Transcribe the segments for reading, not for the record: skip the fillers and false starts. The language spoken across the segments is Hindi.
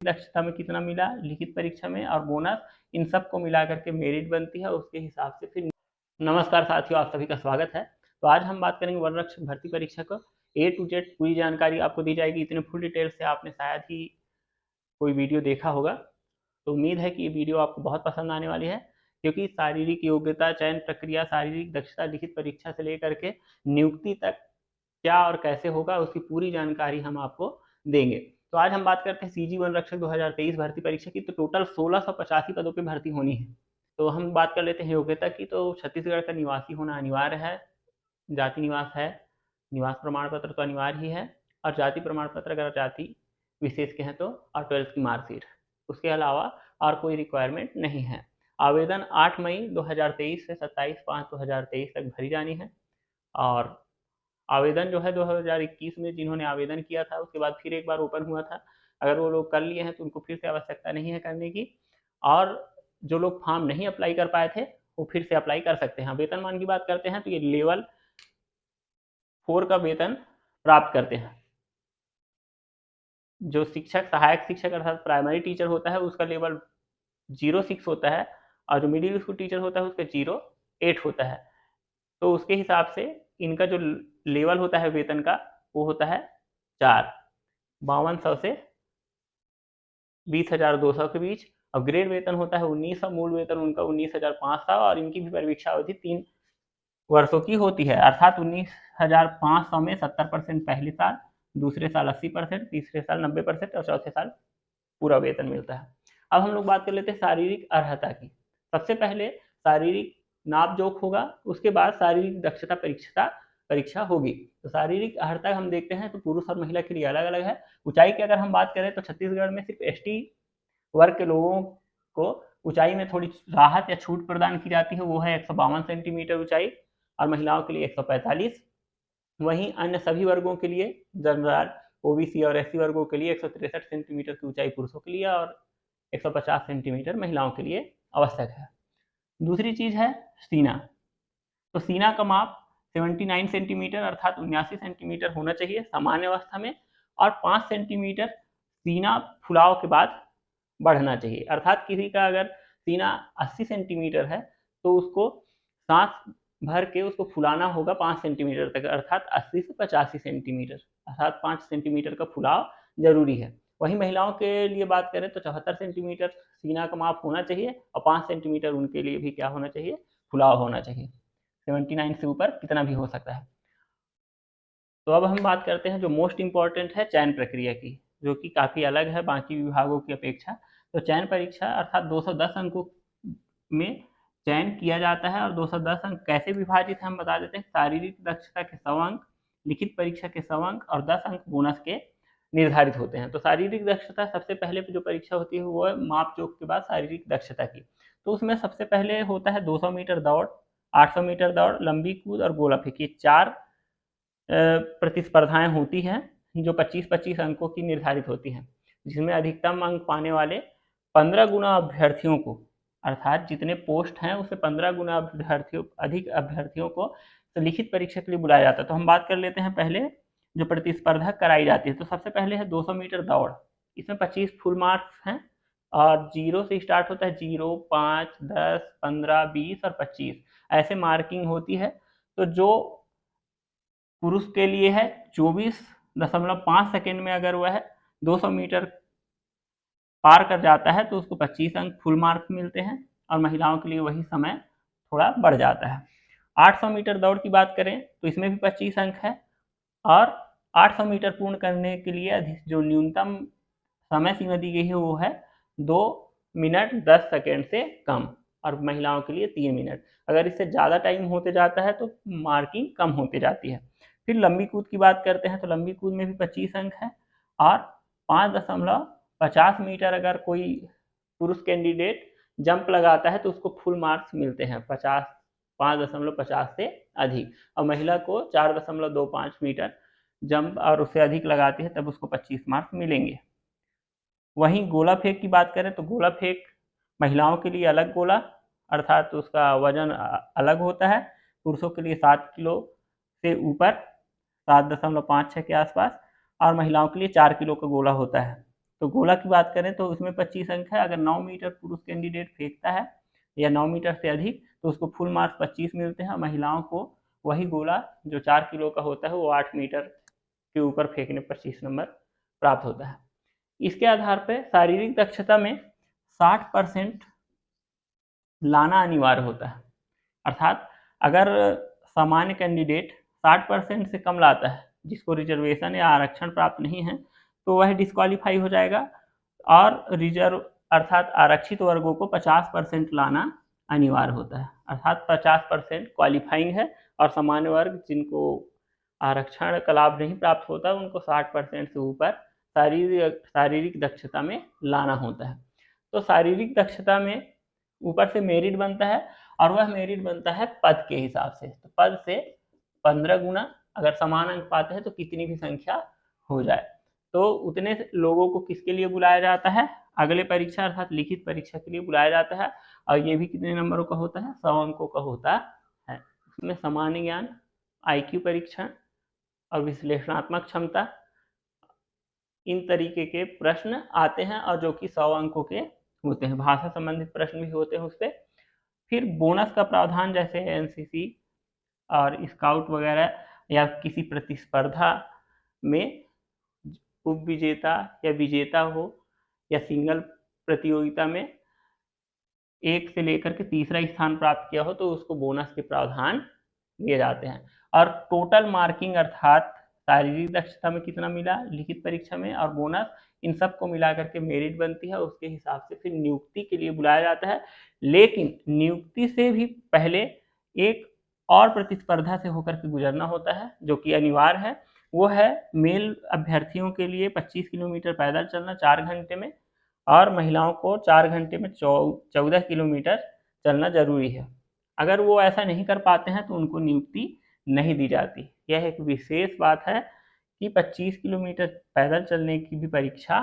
दक्षता में कितना मिला लिखित परीक्षा में और बोनस, इन सब को मिला करके मेरिट बनती है, उसके हिसाब से फिर। नमस्कार साथियों, आप सभी का स्वागत है। तो आज हम बात करेंगे वन रक्षक भर्ती परीक्षा को A to Z पूरी जानकारी आपको दी जाएगी। इतने फुल डिटेल से आपने शायद ही कोई वीडियो देखा होगा, तो उम्मीद है कि ये वीडियो आपको बहुत पसंद आने वाली है, क्योंकि शारीरिक योग्यता, चयन प्रक्रिया, शारीरिक दक्षता, लिखित परीक्षा से लेकर के नियुक्ति तक क्या और कैसे होगा उसकी पूरी जानकारी हम आपको देंगे। तो आज हम बात करते हैं सीजी वन रक्षक 2023 भर्ती परीक्षा की। तो टोटल 1685 पदों पर भर्ती होनी है। तो हम बात कर लेते हैं योग्यता की। तो छत्तीसगढ़ का निवासी होना अनिवार्य है, जाति निवास है, निवास प्रमाण पत्र तो अनिवार्य ही है, और जाति प्रमाण पत्र अगर जाति विशेष के हैं तो, और 12th की मार्कशीट। उसके अलावा और कोई रिक्वायरमेंट नहीं है। आवेदन 8 मई 2023 से 27/5/2023 तक भरी जानी है। और आवेदन जो है 2021 में जिन्होंने आवेदन किया था उसके बाद फिर एक बार ओपन हुआ था, अगर वो लोग कर लिए हैं तो उनको फिर से आवश्यकता नहीं है करने की। और जो लोग फॉर्म नहीं अप्लाई कर पाए थे वो फिर से अप्लाई कर सकते हैं। वेतनमान की बात करते हैं तो ये लेवल 4 का वेतन प्राप्त करते हैं। जो शिक्षक, सहायक शिक्षक अर्थात प्राइमरी टीचर होता है उसका लेवल 06 होता है, और जो मिडिल स्कूल टीचर होता है उसका 08 होता है। तो उसके हिसाब से इनका जो लेवल होता है वेतन का वो होता है 5200 से 20,200 के बीच। और ग्रेड वेतन होता है 1900, मूल वेतन उनका 19,500, और इनकी भी परीक्षा अवधि 3 वर्षों की होती है। अर्थात 19,500 में 70% पहले साल, दूसरे साल 80%, तीसरे साल 90% और चौथे साल पूरा वेतन मिलता है। अब हम लोग बात कर लेते हैं शारीरिक अर्हता की। सबसे पहले शारीरिक नाप जोख होगा, उसके बाद शारीरिक दक्षता परीक्षा होगी। तो शारीरिक अर्हता हम देखते हैं तो पुरुष और महिला के लिए अलग अलग है। ऊंचाई की अगर हम बात करें तो छत्तीसगढ़ में सिर्फ ST वर्ग के लोगों को ऊंचाई में थोड़ी राहत या छूट प्रदान की जाती है, वो है 152 सेंटीमीटर ऊंचाई, और महिलाओं के लिए 145। वहीं अन्य सभी वर्गों के लिए, जनरल, OBC और SC वर्गों के लिए 163 सेंटीमीटर की ऊंचाई पुरुषों के लिए और 150 सेंटीमीटर महिलाओं के लिए आवश्यक है। दूसरी चीज है सीना। तो सीना का माप 79 सेंटीमीटर अर्थात 79 सेंटीमीटर होना चाहिए सामान्य अवस्था में, और 5 सेंटीमीटर सीना फुलाव के बाद बढ़ना चाहिए। अर्थात किसी का अगर सीना 80 सेंटीमीटर है तो उसको सांस भर के उसको फुलाना होगा 5 सेंटीमीटर तक, अर्थात 80 से 85 सेंटीमीटर, अर्थात 5 सेंटीमीटर का फुलाव जरूरी है। वहीं महिलाओं के लिए बात करें तो 74 सेंटीमीटर सीना का माप होना चाहिए, और 5 सेंटीमीटर उनके लिए भी क्या होना चाहिए, फुलाव होना चाहिए। 79 से ऊपर कितना भी हो सकता है। तो अब हम बात करते हैं जो मोस्ट इम्पॉर्टेंट है चयन प्रक्रिया की, जो कि काफ़ी अलग है बाकी विभागों की अपेक्षा। तो चयन परीक्षा अर्थात 210 अंकों में चयन किया जाता है, और 210 अंक कैसे विभाजित है हम बता देते हैं। शारीरिक दक्षता के 100 अंक, लिखित परीक्षा के 100 अंक और 10 अंक बोनस के निर्धारित होते हैं। तो शारीरिक दक्षता सबसे पहले जो परीक्षा होती है वो है माप जोख के बाद शारीरिक दक्षता की। तो उसमें सबसे पहले होता है 200 मीटर दौड़, 800 मीटर दौड़, लंबी कूद और गोला फेंक। ये 4 प्रतिस्पर्धाएं होती हैं जो 25-25 अंकों की निर्धारित होती हैं, जिसमें अधिकतम अंक पाने वाले 15 गुना अभ्यर्थियों को, अर्थात जितने पोस्ट हैं उससे 15 गुना अधिक अभ्यर्थियों को लिखित परीक्षा के लिए बुलाया जाता है। तो हम बात कर लेते हैं पहले जो प्रतिस्पर्धा कराई जाती है। तो सबसे पहले है 200 मीटर दौड़। इसमें 25 फुल मार्क्स हैं, और 0 से स्टार्ट होता है। 0, 5, 10, 15, 20 और 25 ऐसे मार्किंग होती है। तो जो पुरुष के लिए है 24.5 सेकेंड में अगर वह 200 मीटर पार कर जाता है तो उसको 25 अंक फुल मार्क्स मिलते हैं, और महिलाओं के लिए वही समय थोड़ा बढ़ जाता है। 800 मीटर दौड़ की बात करें तो इसमें भी 25 अंक है, और 800 मीटर पूर्ण करने के लिए जो न्यूनतम समय सीमा दी गई है वो है 2 मिनट 10 सेकेंड से कम, और महिलाओं के लिए 3 मिनट। अगर इससे ज़्यादा टाइम होते जाता है तो मार्किंग कम होती जाती है। फिर लंबी कूद की बात करते हैं तो लंबी कूद में भी 25 अंक है, और 5.50 मीटर अगर कोई पुरुष कैंडिडेट जंप लगाता है तो उसको फुल मार्क्स मिलते हैं 5.50 से अधिक, और महिला को 4.25 मीटर जंप और उससे अधिक लगाती है तब उसको 25 मार्क्स मिलेंगे। वहीं गोला फेंक की बात करें तो गोला फेंक महिलाओं के लिए अलग गोला, अर्थात उसका वजन अलग होता है। पुरुषों के लिए 7 किलो से ऊपर, 7.56 के आसपास, और महिलाओं के लिए 4 किलो का गोला होता है। तो गोला की बात करें तो उसमें 25 अंक है। अगर 9 मीटर पुरुष कैंडिडेट फेंकता है या 9 मीटर से अधिक तो उसको फुल मार्क्स 25 मिलते हैं। महिलाओं को वही गोला जो 4 किलो का होता है वो 8 मीटर के ऊपर फेंकने पर 25 नंबर प्राप्त होता है। इसके आधार पर शारीरिक दक्षता में 60% लाना अनिवार्य होता है। अर्थात अगर सामान्य कैंडिडेट 60% से कम लाता है, जिसको रिजर्वेशन या आरक्षण प्राप्त नहीं है, तो वह डिस्क्वालीफाई हो जाएगा। और रिजर्व अर्थात आरक्षित वर्गों को 50% लाना अनिवार्य होता है। अर्थात 50% क्वालिफाइंग है और सामान्य वर्ग जिनको आरक्षण का लाभ नहीं प्राप्त होता उनको 60% से ऊपर शारीरिक दक्षता में लाना होता है। तो शारीरिक दक्षता में ऊपर से मेरिट बनता है और वह मेरिट बनता है पद के हिसाब से। तो पद से 15 गुना अगर समान अंक पाते हैं तो कितनी भी संख्या हो जाए, तो उतने लोगों को किसके लिए बुलाया जाता है, अगले परीक्षा अर्थात लिखित परीक्षा के लिए बुलाया जाता है। और ये भी कितने नंबरों का होता है, 100 अंकों का होता है। इसमें सामान्य ज्ञान, IQ परीक्षण और विश्लेषणात्मक क्षमता, इन तरीके के प्रश्न आते हैं और जो कि 100 अंकों के होते हैं। भाषा संबंधित प्रश्न भी होते हैं उस पर। फिर बोनस का प्रावधान जैसे NCC और स्काउट वगैरह या किसी प्रतिस्पर्धा में उप विजेता या विजेता हो या सिंगल प्रतियोगिता में 1 से लेकर के तीसरा स्थान प्राप्त किया हो तो उसको बोनस के प्रावधान दिए जाते हैं। और टोटल मार्किंग अर्थात शारीरिक दक्षता में कितना मिला लिखित परीक्षा में और बोनस, इन सब को मिला करके मेरिट बनती है। उसके हिसाब से फिर नियुक्ति के लिए बुलाया जाता है। लेकिन नियुक्ति से भी पहले एक और प्रतिस्पर्धा से होकर के गुजरना होता है जो कि अनिवार्य है। वो है मेल अभ्यर्थियों के लिए 25 किलोमीटर पैदल चलना 4 घंटे में और महिलाओं को 4 घंटे में 14 किलोमीटर चलना जरूरी है। अगर वो ऐसा नहीं कर पाते हैं तो उनको नियुक्ति नहीं दी जाती। यह एक विशेष बात है कि 25 किलोमीटर पैदल चलने की भी परीक्षा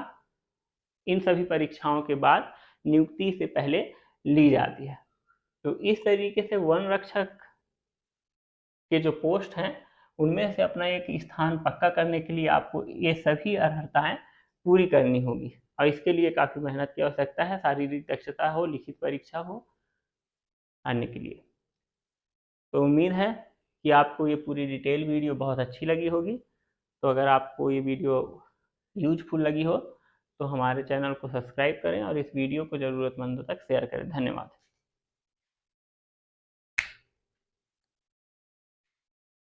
इन सभी परीक्षाओं के बाद नियुक्ति से पहले ली जाती है। तो इस तरीके से वन रक्षक के जो पोस्ट हैं उनमें से अपना एक स्थान पक्का करने के लिए आपको ये सभी अर्हताएं पूरी करनी होगी और इसके लिए काफ़ी मेहनत की आवश्यकता है, शारीरिक दक्षता हो, लिखित परीक्षा हो, अन्य के लिए। तो उम्मीद है कि आपको ये पूरी डिटेल वीडियो बहुत अच्छी लगी होगी। तो अगर आपको ये वीडियो यूजफुल लगी हो तो हमारे चैनल को सब्सक्राइब करें और इस वीडियो को ज़रूरतमंदों तक शेयर करें। धन्यवाद।